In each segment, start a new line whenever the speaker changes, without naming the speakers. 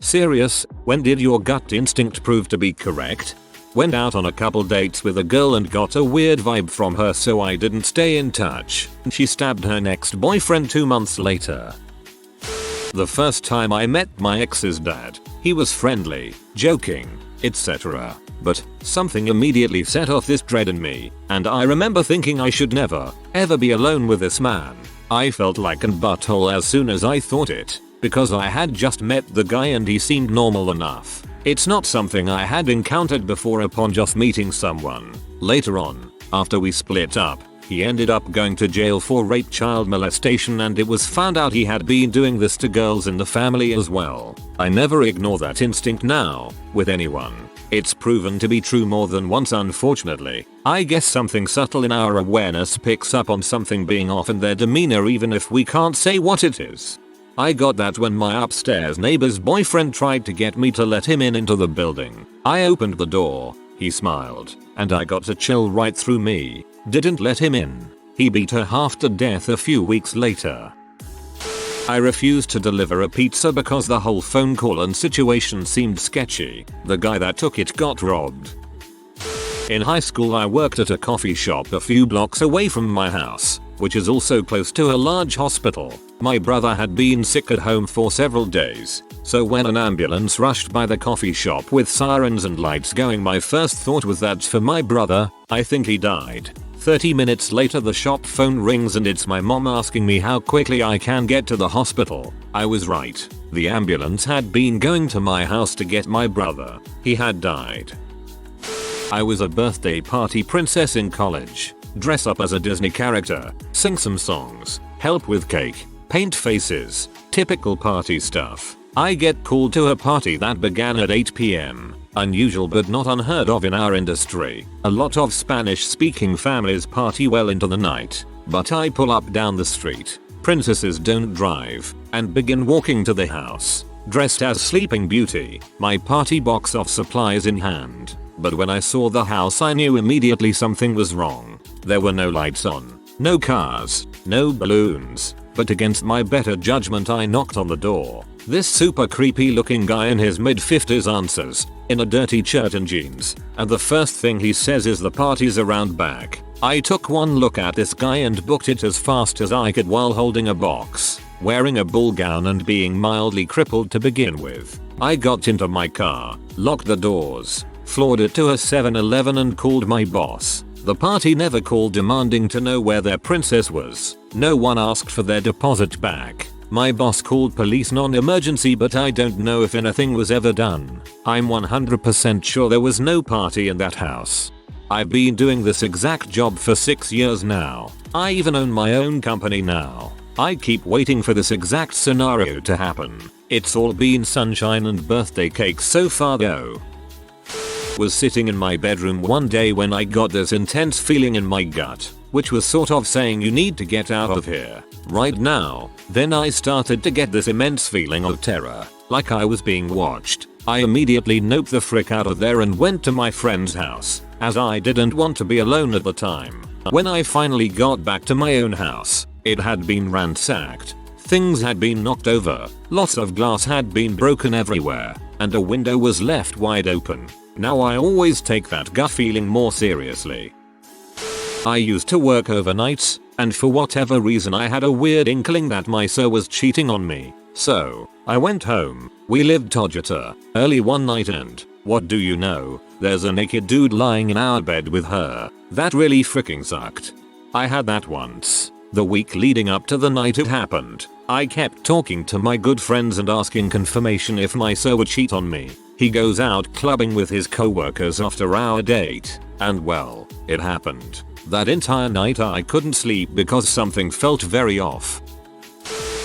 Serious, when did your gut instinct prove to be correct? Went out on a couple dates with a girl and got a weird vibe from her, so I didn't stay in touch. She stabbed her next boyfriend 2 months later. The first time I met my ex's dad, he was friendly, joking, etc. But something immediately set off this dread in me, and I remember thinking I should never, ever be alone with this man. I felt like an butthole as soon as I thought it, because I had just met the guy and he seemed normal enough. It's not something I had encountered before upon just meeting someone. Later on, after we split up, he ended up going to jail for rape, child molestation, and it was found out he had been doing this to girls in the family as well. I never ignore that instinct now, with anyone. It's proven to be true more than once, unfortunately. I guess something subtle in our awareness picks up on something being off in their demeanor even if we can't say what it is. I got that when my upstairs neighbor's boyfriend tried to get me to let him into the building. I opened the door, he smiled, and I got a chill right through me. Didn't let him in. He beat her half to death a few weeks later. I refused to deliver a pizza because the whole phone call and situation seemed sketchy. The guy that took it got robbed. In high school I worked at a coffee shop a few blocks away from my house, which is also close to a large hospital. My brother had been sick at home for several days, so when an ambulance rushed by the coffee shop with sirens and lights going, my first thought was that's for my brother. I think he died. 30 minutes later the shop phone rings and it's my mom asking me how quickly I can get to the hospital. I was right. The ambulance had been going to my house to get my brother. He had died. I was a birthday party princess in college. Dress up as a Disney character, sing some songs, help with cake, paint faces, typical party stuff. I get called to a party that began at 8 p.m. Unusual but not unheard of in our industry. A lot of Spanish speaking families party well into the night, but I pull up down the street, princesses don't drive, and begin walking to the house, dressed as Sleeping Beauty, my party box of supplies in hand. But when I saw the house I knew immediately something was wrong. There were no lights on, no cars, no balloons, but against my better judgment I knocked on the door. This super creepy looking guy in his mid-50s answers, in a dirty shirt and jeans, and the first thing he says is the party's around back. I took one look at this guy and booked it as fast as I could while holding a box, wearing a ball gown and being mildly crippled to begin with. I got into my car, locked the doors, floored it to a 7-Eleven and called my boss. The party never called demanding to know where their princess was. No one asked for their deposit back. My boss called police non-emergency, but I don't know if anything was ever done. I'm 100% sure there was no party in that house. I've been doing this exact job for 6 years now. I even own my own company now. I keep waiting for this exact scenario to happen. It's all been sunshine and birthday cakes so far though. Was sitting in my bedroom one day when I got this intense feeling in my gut, which was sort of saying you need to get out of here, right now. Then I started to get this immense feeling of terror, like I was being watched. I immediately noped the frick out of there and went to my friend's house, as I didn't want to be alone at the time. When I finally got back to my own house, it had been ransacked. Things had been knocked over, lots of glass had been broken everywhere, and a window was left wide open. Now I always take that gut feeling more seriously. I used to work overnights, and for whatever reason I had a weird inkling that my sir was cheating on me. So, I went home. We lived Tojata, early one night and, what do you know, there's a naked dude lying in our bed with her. That really freaking sucked. I had that once. The week leading up to the night it happened, I kept talking to my good friends and asking confirmation if my sir would cheat on me. He goes out clubbing with his co-workers after our date, and well, it happened. That entire night I couldn't sleep because something felt very off.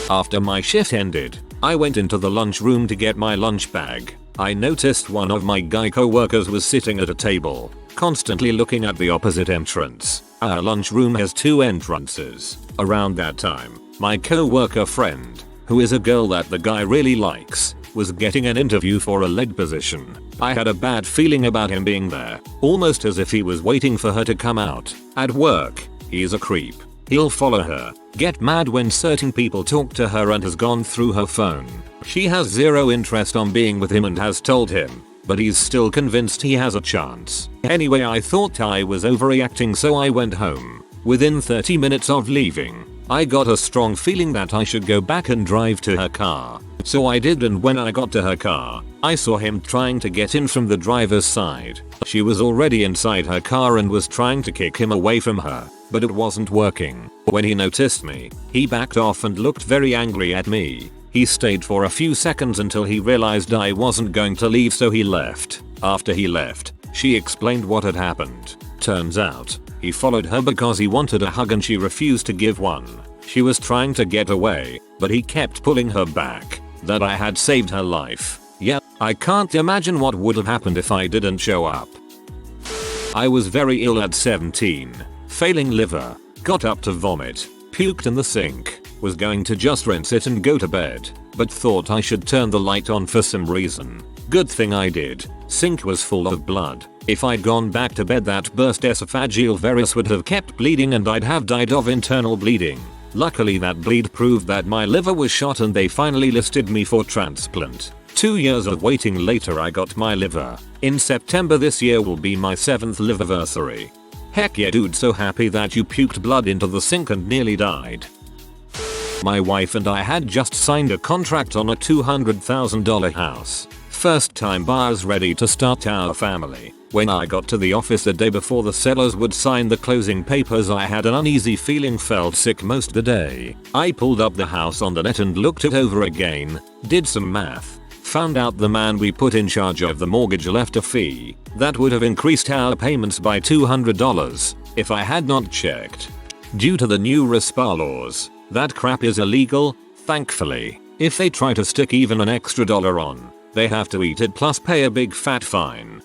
After my shift ended, I went into the lunchroom to get my lunch bag. I noticed one of my guy co-workers was sitting at a table, constantly looking at the opposite entrance. Our lunchroom has 2 entrances. Around that time, my co-worker friend, who is a girl that the guy really likes, was getting an interview for a lead position. I had a bad feeling about him being there, almost as if he was waiting for her to come out. At work, he's a creep. He'll follow her, get mad when certain people talk to her and has gone through her phone. She has zero interest on being with him and has told him, but he's still convinced he has a chance. Anyway, I thought I was overreacting, so I went home. Within 30 minutes of leaving, I got a strong feeling that I should go back and drive to her car. So I did, and when I got to her car, I saw him trying to get in from the driver's side. She was already inside her car and was trying to kick him away from her, but it wasn't working. When he noticed me, he backed off and looked very angry at me. He stayed for a few seconds until he realized I wasn't going to leave, so he left. After he left, she explained what had happened. Turns out, he followed her because he wanted a hug and she refused to give one. She was trying to get away, but he kept pulling her back. That I had saved her life. Yeah, I can't imagine what would have happened if I didn't show up. I was very ill at 17. Failing liver. Got up to vomit. Puked in the sink. Was going to just rinse it and go to bed, but thought I should turn the light on for some reason. Good thing I did. Sink was full of blood. If I'd gone back to bed, that burst esophageal varus would have kept bleeding and I'd have died of internal bleeding. Luckily that bleed proved that my liver was shot and they finally listed me for transplant. 2 years of waiting later, I got my liver. In September this year will be my 7th liverversary. Heck yeah dude, so happy that you puked blood into the sink and nearly died. My wife and I had just signed a contract on a $200,000 house. First time buyers ready to start our family. When I got to the office the day before the sellers would sign the closing papers, I had an uneasy feeling, felt sick most of the day. I pulled up the house on the net and looked it over again, did some math, found out the man we put in charge of the mortgage left a fee that would have increased our payments by $200 if I had not checked. Due to the new RESPA laws, that crap is illegal, thankfully. If they try to stick even an extra dollar on, they have to eat it plus pay a big fat fine.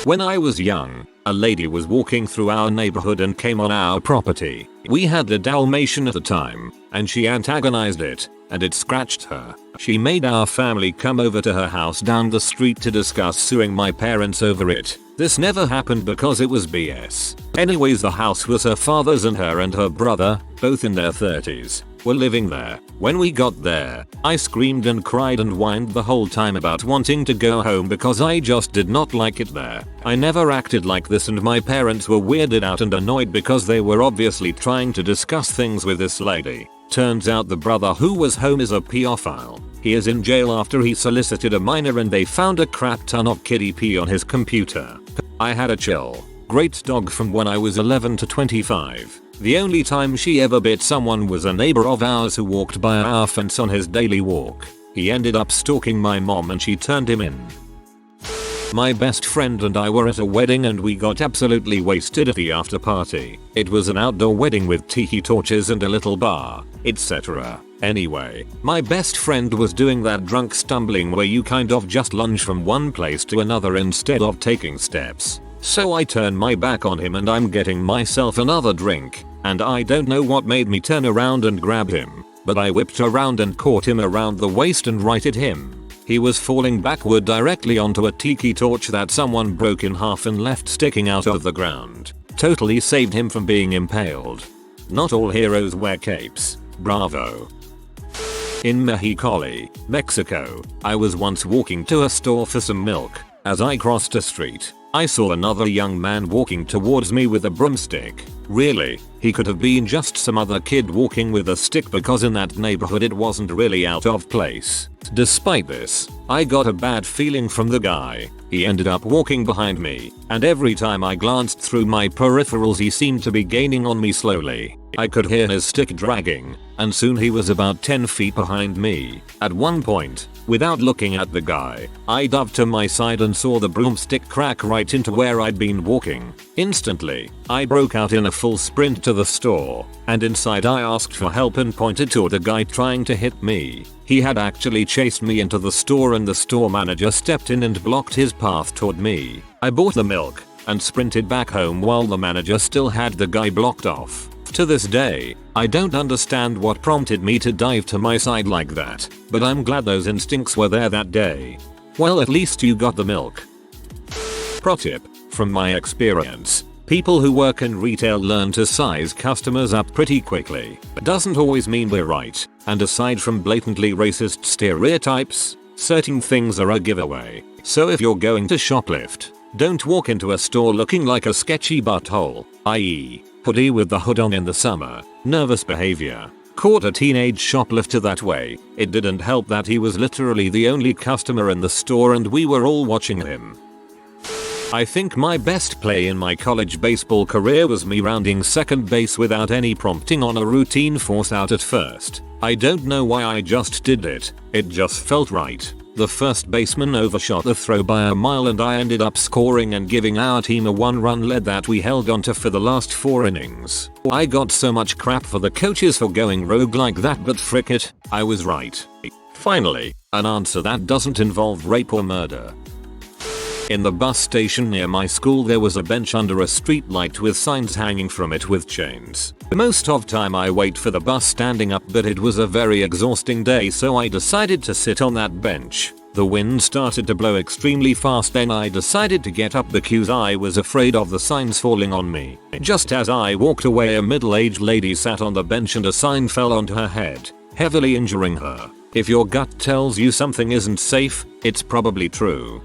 When I was young, a lady was walking through our neighborhood and came on our property. We had a Dalmatian at the time, and she antagonized it, and it scratched her. She made our family come over to her house down the street to discuss suing my parents over it. This never happened because it was BS. Anyways, the house was her father's and her brother, both in their 30s, were living there. When we got there, I screamed and cried and whined the whole time about wanting to go home because I just did not like it there. I never acted like this and my parents were weirded out and annoyed because they were obviously trying to discuss things with this lady. Turns out the brother who was home is a pedophile. He is in jail after he solicited a minor and they found a crap ton of kiddie pee on his computer. I had a chill, great dog from when I was 11 to 25. The only time she ever bit someone was a neighbor of ours who walked by our fence on his daily walk. He ended up stalking my mom and she turned him in. My best friend and I were at a wedding and we got absolutely wasted at the after party. It was an outdoor wedding with tiki torches and a little bar, etc. Anyway, my best friend was doing that drunk stumbling where you kind of just lunge from one place to another instead of taking steps. So I turn my back on him and I'm getting myself another drink, and I don't know what made me turn around and grab him, but I whipped around and caught him around the waist and righted him. He was falling backward directly onto a tiki torch that someone broke in half and left sticking out of the ground. Totally saved him from being impaled. Not all heroes wear capes. Bravo. In Mexicali, Mexico, I was once walking to a store for some milk. As I crossed a street, I saw another young man walking towards me with a broomstick. Really, he could have been just some other kid walking with a stick because in that neighborhood it wasn't really out of place. Despite this, I got a bad feeling from the guy. He ended up walking behind me, and every time I glanced through my peripherals he seemed to be gaining on me slowly. I could hear his stick dragging, and soon he was about 10 feet behind me. At one point, without looking at the guy, I dove to my side and saw the broomstick crack right into where I'd been walking. Instantly, I broke out in a full sprint to the store, and inside I asked for help and pointed toward a guy trying to hit me. He had actually chased me into the store and the store manager stepped in and blocked his path toward me. I bought the milk and sprinted back home while the manager still had the guy blocked off. To this day, I don't understand what prompted me to dive to my side like that, but I'm glad those instincts were there that day. Well, at least you got the milk. Pro tip, from my experience, People who work in retail learn to size customers up pretty quickly. Doesn't always mean we're right. And aside from blatantly racist stereotypes, certain things are a giveaway. So if you're going to shoplift, don't walk into a store looking like a sketchy butthole, i.e., hoodie with the hood on in the summer. Nervous behavior. Caught a teenage shoplifter that way. It didn't help that he was literally the only customer in the store and we were all watching him. I think my best play in my college baseball career was me rounding second base without any prompting on a routine force out at first. I don't know why I just did it. It just felt right. The first baseman overshot the throw by a mile and I ended up scoring and giving our team a 1-run lead that we held onto for the last 4 innings. I got so much crap for the coaches for going rogue like that, but frick it, I was right. Finally, an answer that doesn't involve rape or murder. In the bus station near my school there was a bench under a street light with signs hanging from it with chains. Most of time I wait for the bus standing up, but it was a very exhausting day so I decided to sit on that bench. The wind started to blow extremely fast, then I decided to get up because I was afraid of the signs falling on me. Just as I walked away, a middle-aged lady sat on the bench and a sign fell onto her head, heavily injuring her. If your gut tells you something isn't safe, it's probably true.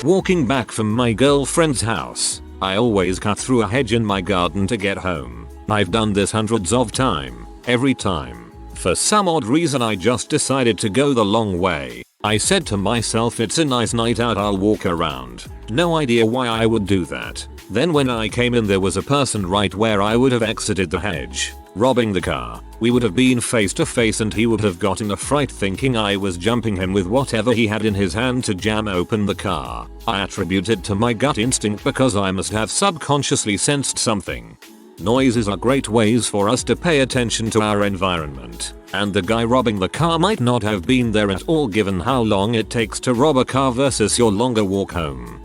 Walking back from my girlfriend's house, I always cut through a hedge in my garden to get home. I've done this hundreds of times. Every time. For some odd reason I just decided to go the long way. I said to myself, it's a nice night out, I'll walk around. No idea why I would do that. Then when I came in there was a person right where I would have exited the hedge, robbing the car. We would have been face to face and he would have gotten a fright thinking I was jumping him with whatever he had in his hand to jam open the car. I attribute it to my gut instinct because I must have subconsciously sensed something. Noises are great ways for us to pay attention to our environment, and the guy robbing the car might not have been there at all given how long it takes to rob a car versus your longer walk home.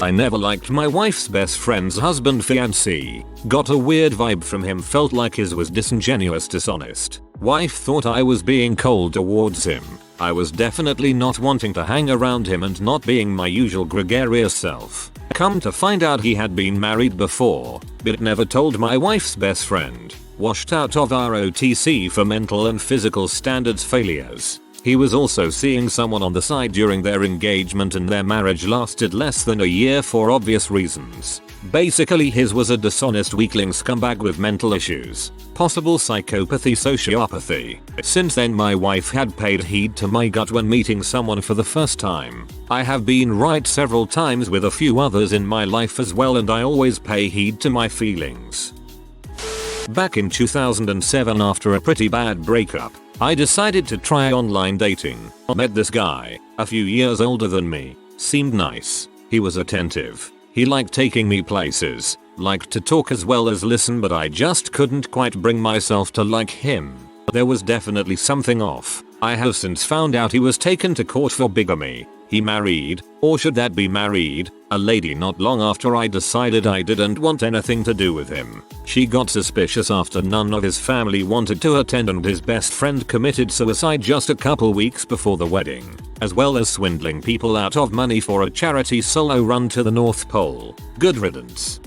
I never liked my wife's best friend's husband fiancé. Got a weird vibe from him, felt like his was disingenuous, dishonest. Wife thought I was being cold towards him. I was definitely not wanting to hang around him and not being my usual gregarious self. Come to find out he had been married before, but never told my wife's best friend. Washed out of ROTC for mental and physical standards failures. He was also seeing someone on the side during their engagement and their marriage lasted less than a year for obvious reasons. Basically his was a dishonest weakling scumbag with mental issues. Possible psychopathy, sociopathy. Since then my wife had paid heed to my gut when meeting someone for the first time. I have been right several times with a few others in my life as well, and I always pay heed to my feelings. Back in 2007, after a pretty bad breakup, I decided to try online dating. Met this guy, a few years older than me. Seemed nice. He was attentive. He liked taking me places. Liked to talk as well as listen, but I just couldn't quite bring myself to like him. There was definitely something off. I have since found out he was taken to court for bigamy. He married, or should that be married, a lady not long after I decided I didn't want anything to do with him. She got suspicious after none of his family wanted to attend and his best friend committed suicide just a couple weeks before the wedding, as well as swindling people out of money for a charity solo run to the North Pole. Good riddance.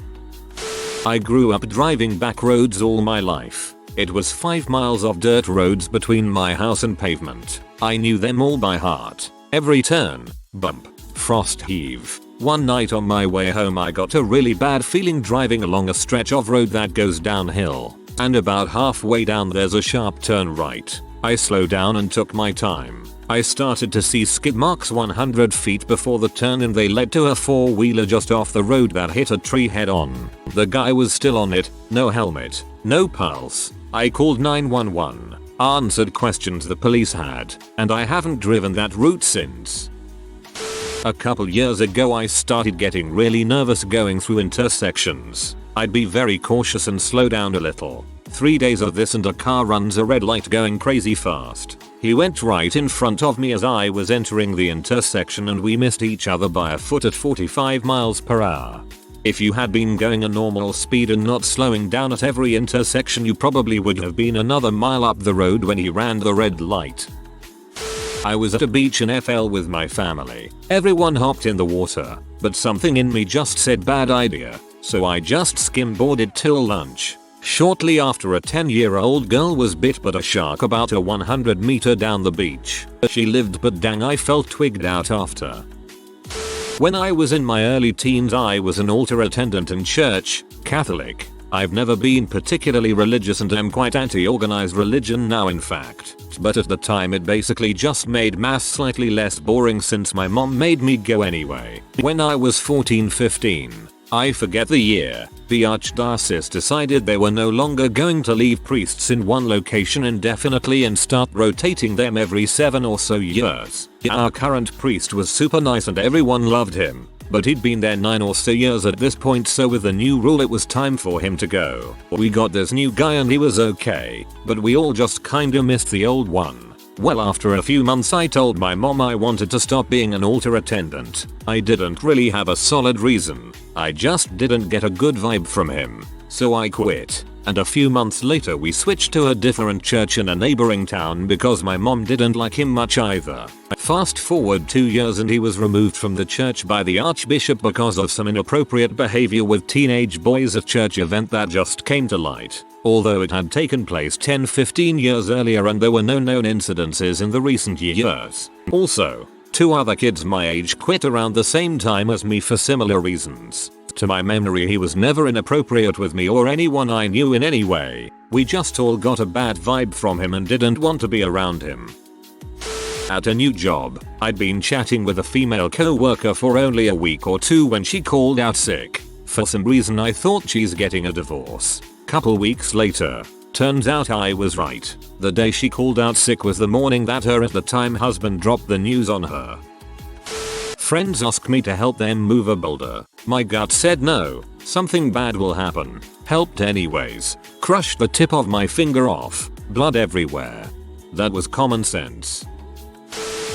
I grew up driving back roads all my life. It was 5 miles of dirt roads between my house and pavement. I knew them all by heart. Every turn, bump, frost heave. One night on my way home I got a really bad feeling driving along a stretch of road that goes downhill, and about halfway down there's a sharp turn right. I slowed down and took my time. I started to see skid marks 100 feet before the turn and they led to a 4-wheeler just off the road that hit a tree head on. The guy was still on it, no helmet, no pulse. I called 911. Answered questions the police had, and I haven't driven that route since. A couple years ago I started getting really nervous going through intersections. I'd be very cautious and slow down a little. 3 days of this and a car runs a red light going crazy fast. He went right in front of me as I was entering the intersection and we missed each other by a foot at 45 miles per hour. If you had been going a normal speed and not slowing down at every intersection, you probably would have been another mile up the road when he ran the red light. I was at a beach in FL with my family. Everyone hopped in the water, but something in me just said bad idea, so I just skimboarded till lunch. Shortly after, a 10-year-old girl was bit by a shark about a 100 meter down the beach. She lived, but dang, I felt twigged out after. When I was in my early teens, I was an altar attendant in church, Catholic. I've never been particularly religious and am quite anti-organized religion now, in fact. But at the time it basically just made mass slightly less boring since my mom made me go anyway. When I was 14-15, I forget the year, the archdiocese decided they were no longer going to leave priests in one location indefinitely and start rotating them every 7 or so years. Our current priest was super nice and everyone loved him, but he'd been there 9 or so years at this point, so with the new rule it was time for him to go. We got this new guy and he was okay, but we all just kinda missed the old one. Well, after a few months I told my mom I wanted to stop being an altar attendant. I didn't really have a solid reason, I just didn't get a good vibe from him. So I quit, and a few months later we switched to a different church in a neighboring town because my mom didn't like him much either. Fast forward 2 years and he was removed from the church by the archbishop because of some inappropriate behavior with teenage boys at church event that just came to light. Although it had taken place 10-15 years earlier and there were no known incidences in the recent years. Also, 2 other kids my age quit around the same time as me for similar reasons. To my memory, he was never inappropriate with me or anyone I knew in any way. We just all got a bad vibe from him and didn't want to be around him. At a new job, I'd been chatting with a female co-worker for only a week or 2 when she called out sick. For some reason I thought she's getting a divorce. Couple weeks later, turns out I was right. The day she called out sick was the morning that her at the time husband dropped the news on her. Friends asked me to help them move a boulder. My gut said no, something bad will happen. Helped anyways. Crushed the tip of my finger off. Blood everywhere. That was common sense.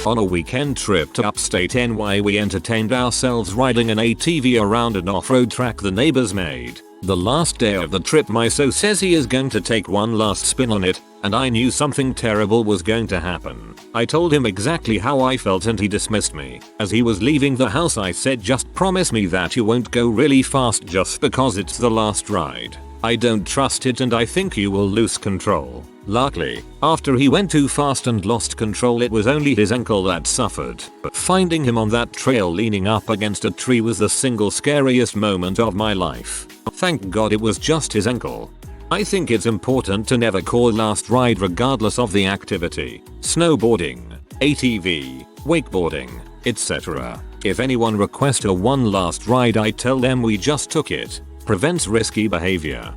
On a weekend trip to upstate NY, we entertained ourselves riding an ATV around an off-road track the neighbors made. The last day of the trip, my so says he is going to take one last spin on it, and I knew something terrible was going to happen. I told him exactly how I felt and he dismissed me. As he was leaving the house I said, just promise me that you won't go really fast just because it's the last ride. I don't trust it and I think you will lose control. Luckily, after he went too fast and lost control, it was only his ankle that suffered. But finding him on that trail leaning up against a tree was the single scariest moment of my life. Thank God it was just his ankle. I think it's important to never call last ride regardless of the activity. Snowboarding, ATV, wakeboarding, etc. If anyone requests a one last ride, I tell them we just took it. Prevents risky behavior.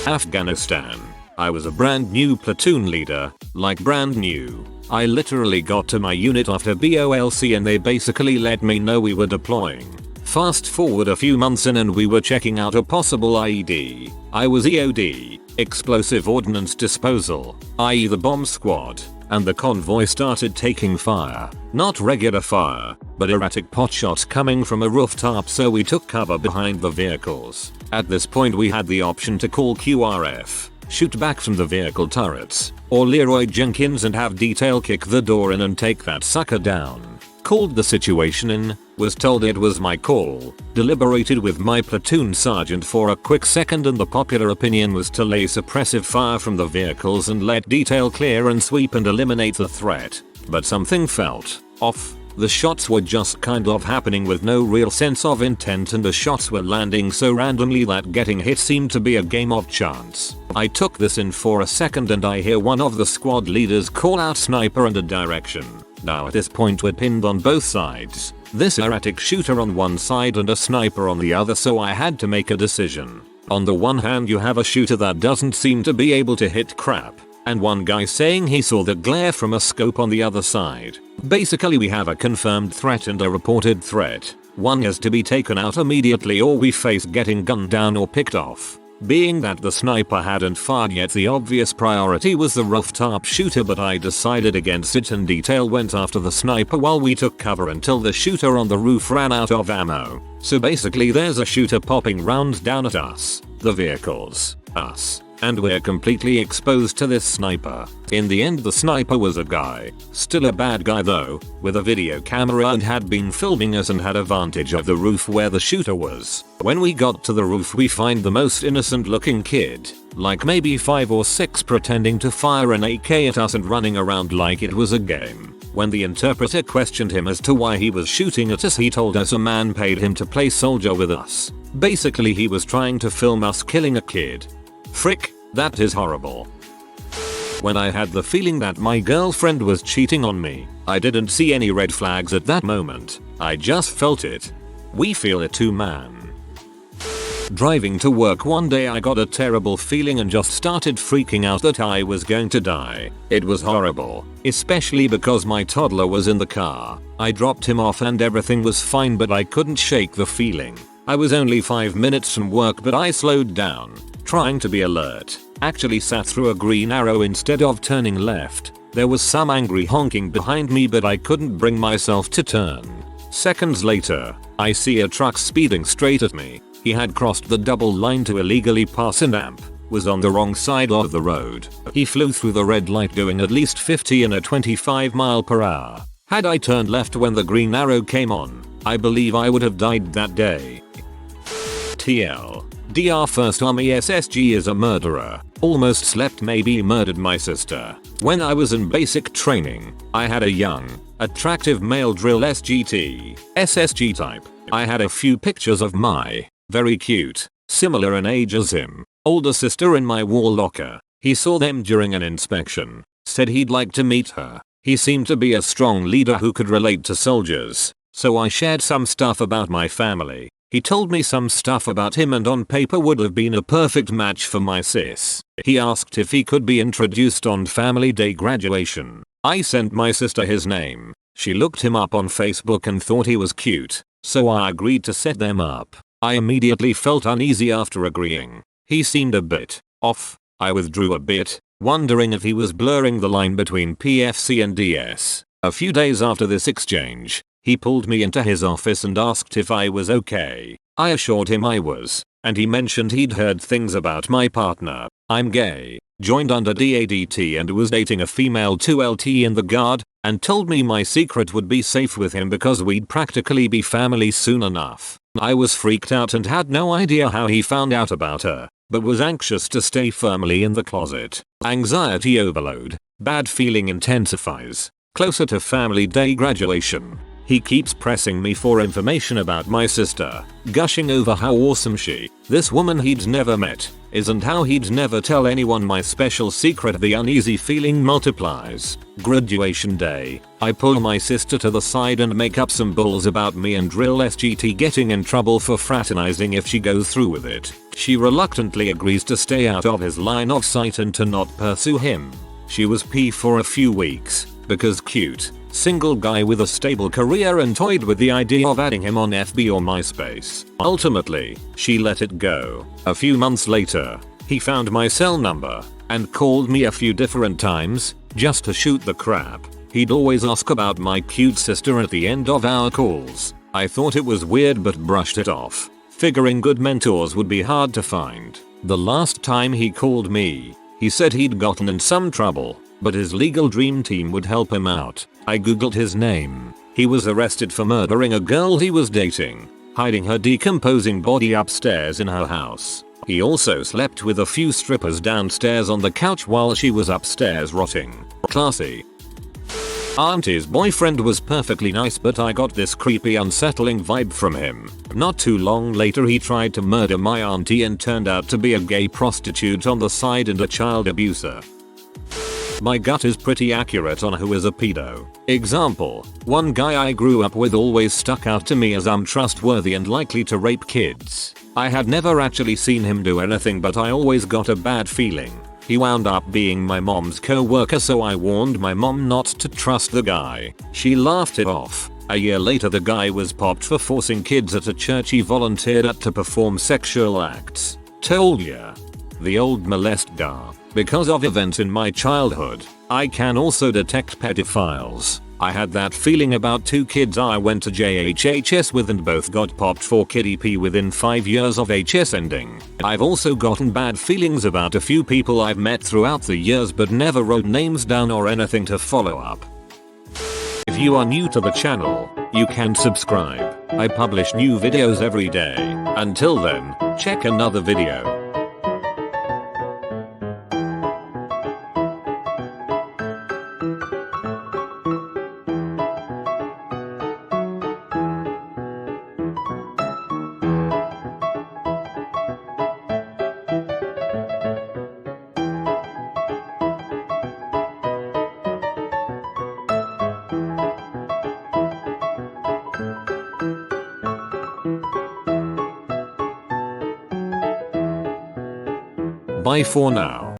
Afghanistan. I was a brand new platoon leader, like brand new. I literally got to my unit after BOLC and they basically let me know we were deploying. Fast forward a few months in and we were checking out a possible IED. I was EOD, explosive ordnance disposal, i.e. the bomb squad, and the convoy started taking fire. Not regular fire, but erratic potshots coming from a rooftop, so we took cover behind the vehicles. At this point we had the option to call QRF, shoot back from the vehicle turrets, or Leroy Jenkins and have detail kick the door in and take that sucker down. Called the situation in, was told it was my call, deliberated with my platoon sergeant for a quick second, and the popular opinion was to lay suppressive fire from the vehicles and let detail clear and sweep and eliminate the threat. But something felt off. The shots were just kind of happening with no real sense of intent, and the shots were landing so randomly that getting hit seemed to be a game of chance. I took this in for a second and I hear one of the squad leaders call out sniper and a direction. Now at this point we're pinned on both sides. This erratic shooter on one side and a sniper on the other, so I had to make a decision. On the one hand you have a shooter that doesn't seem to be able to hit crap, and one guy saying he saw the glare from a scope on the other side. Basically we have a confirmed threat and a reported threat. One has to be taken out immediately or we face getting gunned down or picked off. Being that the sniper hadn't fired yet, the obvious priority was the rooftop shooter, but I decided against it and detail went after the sniper while we took cover until the shooter on the roof ran out of ammo. So basically there's a shooter popping rounds down at us, the vehicles, us, and we're completely exposed to this sniper. In the end the sniper was a guy, still a bad guy though, with a video camera and had been filming us and had a vantage of the roof where the shooter was. When we got to the roof we find the most innocent looking kid, like maybe 5 or 6, pretending to fire an AK at us and running around like it was a game. When the interpreter questioned him as to why he was shooting at us, he told us a man paid him to play soldier with us. Basically he was trying to film us killing a kid. Frick, that is horrible. When I had the feeling that my girlfriend was cheating on me, I didn't see any red flags at that moment. I just felt it. We feel it too, man. Driving to work one day I got a terrible feeling and just started freaking out that I was going to die. It was horrible, especially because my toddler was in the car. I dropped him off and everything was fine, but I couldn't shake the feeling. I was only 5 minutes from work, but I slowed down, trying to be alert. Actually sat through a green arrow instead of turning left. There was some angry honking behind me, but I couldn't bring myself to turn. Seconds later, I see a truck speeding straight at me. He had crossed the double line to illegally pass an amp, was on the wrong side of the road. He flew through the red light doing at least 50 in a 25 mph. Had I turned left when the green arrow came on, I believe I would have died that day. TL. DR 1st Army SSG is a murderer. Almost slept, maybe murdered my sister. When I was in basic training, I had a young, attractive male drill SSG type. I had a few pictures of my very cute, similar in age as him, older sister in my wall locker. He saw them during an inspection, said he'd like to meet her. He seemed to be a strong leader who could relate to soldiers, so I shared some stuff about my family. He told me some stuff about him and on paper would have been a perfect match for my sis. He asked if he could be introduced on family day graduation. I sent my sister his name. She looked him up on Facebook and thought he was cute, so I agreed to set them up. I immediately felt uneasy after agreeing. He seemed a bit off. I withdrew a bit, wondering if he was blurring the line between PFC and DS. A few days after this exchange, he pulled me into his office and asked if I was okay. I assured him I was, and he mentioned he'd heard things about my partner. I'm gay, joined under DADT and was dating a female 2LT in the guard, and told me my secret would be safe with him because we'd practically be family soon enough. I was freaked out and had no idea how he found out about her, but was anxious to stay firmly in the closet. Anxiety overload. Bad feeling intensifies. Closer to family day graduation, he keeps pressing me for information about my sister, gushing over how awesome this woman he'd never met, is and how he'd never tell anyone my special secret. The uneasy feeling multiplies. Graduation day, I pull my sister to the side and make up some bulls about me and drill SGT getting in trouble for fraternizing if she goes through with it. She reluctantly agrees to stay out of his line of sight and to not pursue him. She was P for a few weeks, because cute, single guy with a stable career, and toyed with the idea of adding him on FB or MySpace. Ultimately, she let it go. A few months later, he found my cell number and called me a few different times just to shoot the crap. He'd always ask about my cute sister at the end of our calls. I thought it was weird but brushed it off, figuring good mentors would be hard to find. The last time he called me, he said he'd gotten in some trouble, but his legal dream team would help him out. I googled his name. He was arrested for murdering a girl he was dating, hiding her decomposing body upstairs in her house. He also slept with a few strippers downstairs on the couch while she was upstairs rotting. Classy. Auntie's boyfriend was perfectly nice, but I got this creepy, unsettling vibe from him. Not too long later he tried to murder my auntie and turned out to be a gay prostitute on the side and a child abuser. My gut is pretty accurate on who is a pedo. Example, one guy I grew up with always stuck out to me as untrustworthy and likely to rape kids. I had never actually seen him do anything, but I always got a bad feeling. He wound up being my mom's co-worker, so I warned my mom not to trust the guy. She laughed it off. A year later the guy was popped for forcing kids at a church he volunteered at to perform sexual acts. Told ya. The old molest guy. Because of events in my childhood, I can also detect pedophiles. I had that feeling about 2 kids I went to JHHS with and both got popped for kiddie pee within 5 years of HS ending. I've also gotten bad feelings about a few people I've met throughout the years but never wrote names down or anything to follow up. If you are new to the channel, you can subscribe. I publish new videos every day. Until then, check another video. Bye for now.